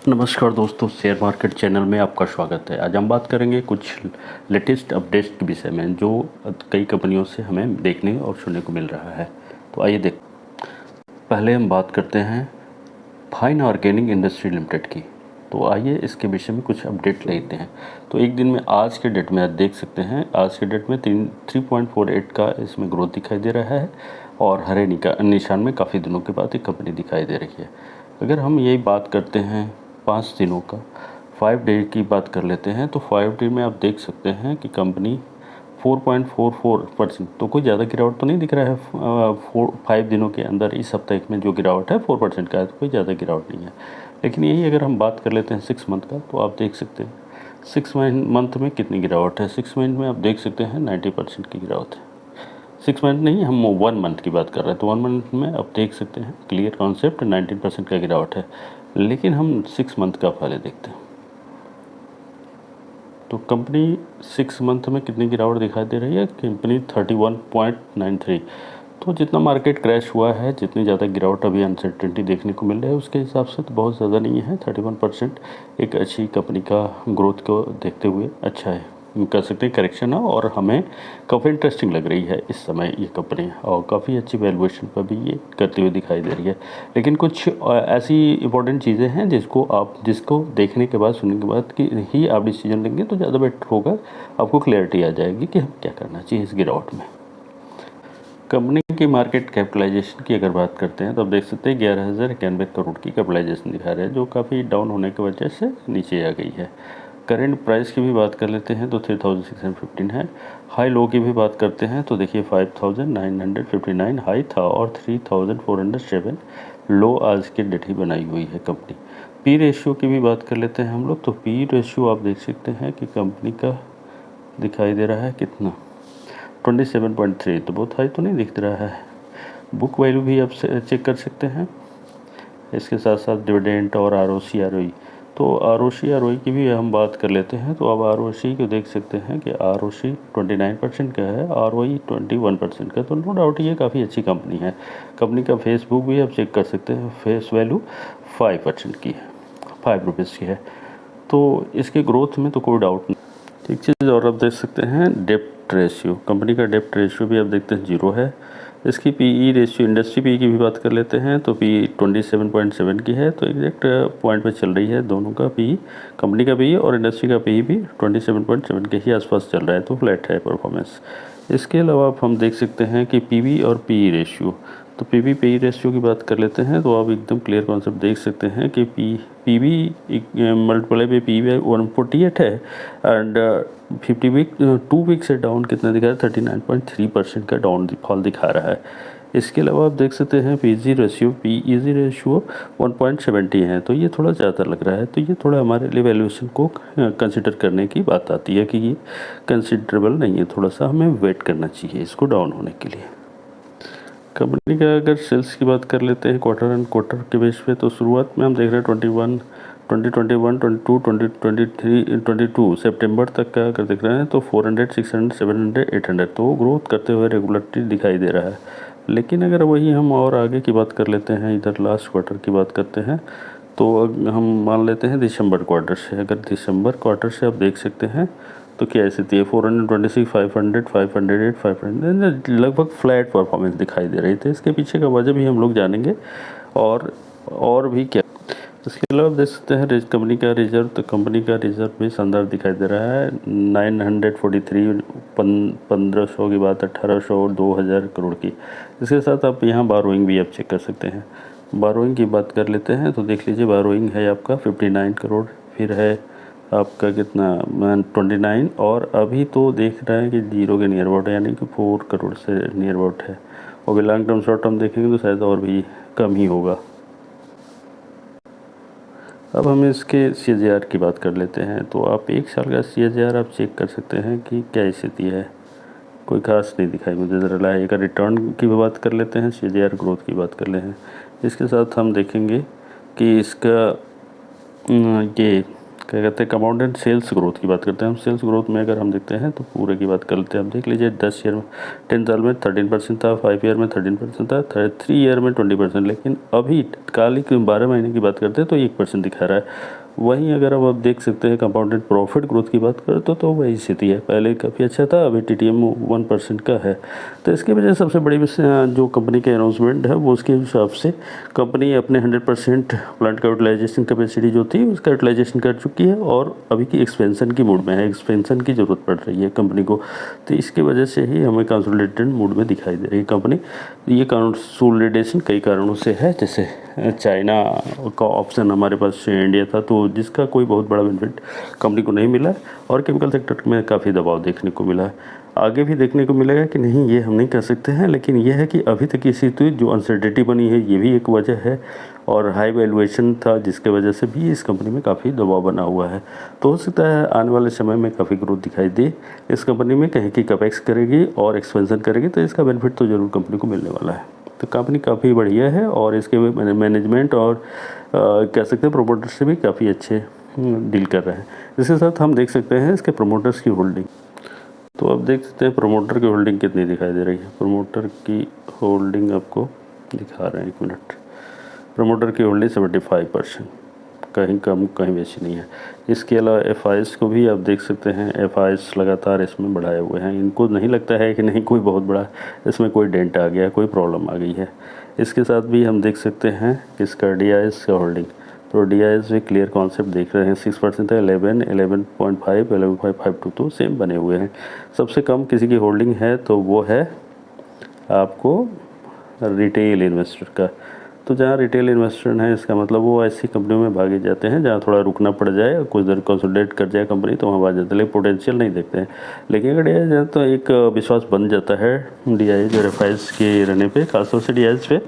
नमस्कार दोस्तों, share market channel में आपका स्वागत है। आज हम बात करेंगे कुछ लेटेस्ट अपडेट्स के विषय में जो कई कंपनियों से हमें देखने और सुनने को मिल रहा है। तो आइए पहले हम बात करते हैं फाइन ऑर्गेनिक इंडस्ट्री लिमिटेड की। तो आइए इसके विषय में कुछ अपडेट लेते हैं। तो एक दिन में आज के डेट में आप देख सकते हैं, आज के डेट में 3.48 का इसमें ग्रोथ दिखाई दे रहा है और हरे निशान में काफ़ी दिनों के बाद एक कंपनी दिखाई दे रही है। अगर हम यही बात करते हैं 5 दिनों का 5 डे की बात कर लेते हैं, तो 5 डे में आप देख सकते हैं कि कंपनी 4.44%, तो कोई ज़्यादा गिरावट तो नहीं दिख रहा है। 5 दिनों के अंदर इस हफ्ते में जो गिरावट है 4% का है, तो कोई ज़्यादा गिरावट नहीं है। लेकिन यही अगर हम बात कर लेते हैं 6 मंथ का, तो आप देख सकते हैं 6 मंथ में कितनी गिरावट है। 6 मंथ में आप देख सकते हैं 90% की गिरावट है। 6 मंथ नहीं, हम 1 मंथ की बात कर रहे हैं, तो 1 मंथ में आप देख सकते हैं क्लियर कॉन्सेप्ट 19% का गिरावट है। लेकिन हम 6 मंथ का पहले देखते हैं, तो कंपनी 6 मंथ में कितनी गिरावट दिखाई दे रही है। कंपनी 31.93, तो जितना मार्केट क्रैश हुआ है, जितनी ज़्यादा गिरावट अभी अनसर्टेनिटी देखने को मिल रहा है, उसके हिसाब से तो बहुत ज़्यादा नहीं है। 31% एक अच्छी कंपनी का ग्रोथ को देखते हुए अच्छा है, कह सकते हैं करेक्शन है, और हमें काफ़ी इंटरेस्टिंग लग रही है इस समय ये कंपनी, और काफ़ी अच्छी वैल्यूएशन पर भी ये करती हुई दिखाई दे रही है। लेकिन कुछ ऐसी इंपॉर्टेंट चीज़ें हैं जिसको देखने के बाद, सुनने के बाद कि ही आप डिसीजन लेंगे तो ज़्यादा बेटर होगा, आपको क्लैरिटी आ जाएगी कि हम क्या करना चाहिए इस गिरावट में। कंपनी की मार्केट कैपिटलाइजेशन की अगर बात करते हैं, तो आप देख सकते हैं 11,091 करोड़ की कैपिटलाइजेशन दिखा रहे हैं, जो काफ़ी डाउन होने की वजह से नीचे आ गई है। करेंट प्राइस की भी बात कर लेते हैं तो 3,615 है। हाई लो की भी बात करते हैं तो देखिए 5,959 हाई था और 3,407 लो आज के डेट ही बनाई हुई है कंपनी। पी रेशियो की भी बात कर लेते हैं हम लोग, तो पी रेशियो आप देख सकते हैं कि कंपनी का दिखाई दे रहा है कितना, 27.3, तो बहुत हाई तो नहीं दिख रहा है। बुक वैल्यू भी आप चेक कर सकते हैं। इसके साथ साथ डिविडेंड और ROC ROE, तो ROC ROE की भी हम बात कर लेते हैं। तो अब ROC को देख सकते हैं कि ROC 29% का है, ROE 21% का, तो नो डाउट ये काफ़ी अच्छी कंपनी है। कंपनी का फेसबुक भी आप चेक कर सकते हैं, फेस वैल्यू 5% की है, 5 रुपीज़ की है, तो इसके ग्रोथ में तो कोई डाउट नहीं। एक चीज़ और आप देख सकते हैं, डेप्ट रेशियो, कंपनी का डेप्ट रेशियो भी आप देखते हैं 0 है। इसकी PE रेशियो, इंडस्ट्री PE की भी बात कर लेते हैं तो PE 27.7 की है, तो एग्जैक्ट पॉइंट पे चल रही है दोनों का PE, कंपनी का PE और इंडस्ट्री का PE भी 27.7 के ही आसपास चल रहा है, तो फ्लैट है परफॉर्मेंस। इसके अलावा हम देख सकते हैं कि PB और PE रेशियो, तो PE रेशियो की बात कर लेते हैं, तो आप एकदम क्लियर कॉन्सेप्ट देख सकते हैं कि PB मल्टीप्लाई पे PB 148 है, एंड 2 वीक से डाउन कितना दिखा रहा है, 39.3% का डाउन फॉल दिखा रहा है। इसके अलावा आप देख सकते हैं PEG रेशियो 1.70 है, तो ये थोड़ा ज़्यादा लग रहा है, तो ये थोड़ा हमारे लिए वैल्यूएशन को कंसिडर करने की बात आती है कि ये कंसिडरेबल नहीं है, थोड़ा सा हमें वेट करना चाहिए इसको डाउन होने के लिए। कंपनी का अगर सेल्स की बात कर लेते हैं क्वार्टर एंड क्वार्टर के बेस पे, तो शुरुआत में हम देख रहे हैं 2021, 22, 2023, 22 सितंबर तक का अगर देख रहे हैं तो 400, 600, 700, 800, तो वो ग्रोथ करते हुए रेगुलरिटी दिखाई दे रहा है। लेकिन अगर वही हम और आगे की बात कर लेते हैं, इधर लास्ट क्वार्टर की बात करते हैं, तो हम मान लेते हैं दिसंबर क्वार्टर से, अगर दिसंबर क्वार्टर से आप देख सकते हैं तो क्या स्थिति है, 426, 500, 508, 500, लगभग फ्लैट परफॉर्मेंस दिखाई दे रही थी। इसके पीछे का वजह भी हम लोग जानेंगे, और भी क्या। इसके अलावा देख सकते हैं कंपनी का रिजर्व, तो कंपनी का रिजर्व भी शानदार दिखाई दे रहा है, 943, 1500 की बात, 1800 और 2000 करोड़ की। इसके साथ आप यहाँ बारोइंग भी आप चेक कर सकते हैं। बारोइंग की बात कर लेते हैं तो देख लीजिए, बारोइंग है आपका 59 करोड़, फिर है आपका कितना 29, और अभी तो देख रहे हैं कि 0 के नियर अबाउट है, यानी कि 4 करोड़ से नियर अबाउट है। और लॉन्ग टर्म शॉर्ट टर्म देखेंगे तो शायद और भी कम ही होगा। अब हम इसके CAGR की बात कर लेते हैं, तो आप 1 साल का CAGR आप चेक कर सकते हैं कि क्या स्थिति है, कोई खास नहीं दिखाई मुझे ज़रा लाए का। रिटर्न की भी बात कर लेते हैं, CAGR ग्रोथ की बात कर लेते हैं। इसके साथ हम देखेंगे कि इसका ये क्या कहते हैं कंपाउंडेड सेल्स ग्रोथ की बात करते हैं हम। सेल्स ग्रोथ में अगर हम देखते हैं तो पूरे की बात कर लेते हैं। आप देख लीजिए 10 ईयर में 10 साल में 13% था, 5 ईयर में 13% था, 3 ईयर में 20%, लेकिन अभी तत्कालिक 12 महीने की बात करते हैं तो 1% दिखा रहा है। वहीं अगर अब आप देख सकते हैं कंपाउंडेड प्रॉफिट ग्रोथ की बात करें तो वही स्थिति है। पहले काफ़ी अच्छा था, अभी TTM 1% का है। तो इसकी वजह से सबसे बड़ी जो कंपनी के अनाउंसमेंट है वो उसके हिसाब से कंपनी अपने 100% प्लांट का यूटिलाइजेशन कैपेसिटी जो थी उसका यूटिलाइजेशन कर चुकी है और अभी की एक्सपेंशन की मूड में है। एक्सपेंशन की ज़रूरत पड़ रही है कंपनी को, तो इसकी वजह से ही हमें कंसोलिडेटेड मूड में दिखाई दे रही है कंपनी। ये कंसोलिडेशन कई कारणों से है, जैसे चाइना का ऑप्शन हमारे पास इंडिया था तो जिसका कोई बहुत बड़ा बेनिफिट कंपनी को नहीं मिला, और केमिकल सेक्टर में काफ़ी दबाव देखने को मिला है। आगे भी देखने को मिलेगा कि नहीं ये हम नहीं कह सकते हैं, लेकिन यह है कि अभी तक की स्थिति जो अनसर्टेनिटी बनी है ये भी एक वजह है, और हाई वैल्यूएशन था जिसके वजह से भी इस कंपनी में काफ़ी दबाव बना हुआ है। तो हो सकता है आने वाले समय में काफ़ी ग्रोथ दिखाई दे इस कंपनी में, कहीं की कैपेक्स करेगी और एक्सपेंशन करेगी तो इसका बेनिफिट तो ज़रूर कंपनी को मिलने वाला है। तो कंपनी काफ़ी बढ़िया है और इसके मैनेजमेंट और कह सकते हैं प्रोमोटर्स से भी काफ़ी अच्छे डील कर रहे हैं। इसके साथ हम देख सकते हैं इसके प्रोमोटर्स की होल्डिंग। तो आप देख सकते हैं प्रमोटर की होल्डिंग कितनी दिखाई दे रही है। प्रमोटर की होल्डिंग आपको दिखा रहे हैं, 1 मिनट। प्रमोटर की होल्डिंग 75%, कहीं कम कहीं बेसी नहीं है। इसके अलावा FIs को भी आप देख सकते हैं, FIs लगातार इसमें बढ़ाए हुए हैं। इनको नहीं लगता है कि नहीं कोई बहुत बड़ा इसमें कोई डेंट आ गया, कोई प्रॉब्लम आ गई है। इसके साथ भी हम देख सकते हैं इसका DIs का होल्डिंग, तो DIs भी क्लियर कॉन्सेप्ट देख रहे हैं। 6% है, 11, 11.5, 11.52 तो सेम बने हुए हैं। सबसे कम किसी की होल्डिंग है तो वो है आपको रिटेल इन्वेस्टर का। तो जहाँ रिटेल इन्वेस्टर है इसका मतलब वो ऐसी कंपनियों में भागे जाते हैं जहाँ थोड़ा रुकना पड़ जाए, कुछ देर कंसोलिडेट कर जाए कंपनी तो वहाँ भाग जाते हैं, लेकिन पोटेंशियल नहीं देखते हैं। लेकिन अगर DIs है तो एक विश्वास बन जाता है DIs और FIs के रहने पे, खासतौर से DIs पे,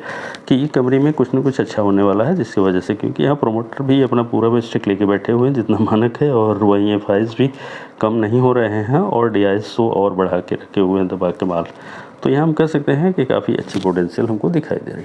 कि ये कंपनी में कुछ ना कुछ अच्छा होने वाला है, जिसकी वजह से, क्योंकि यहाँ प्रोमोटर भी अपना पूरा स्टेक लेके बैठे हुए हैं जितना मानक है, और वहीं FIs भी कम नहीं हो रहे हैं और DIs तो और बढ़ा के रखे हुए हैं दबा के माल। तो यहाँ हम कह सकते हैं कि काफ़ी अच्छी पोटेंशियल हमको दिखाई दे रही है।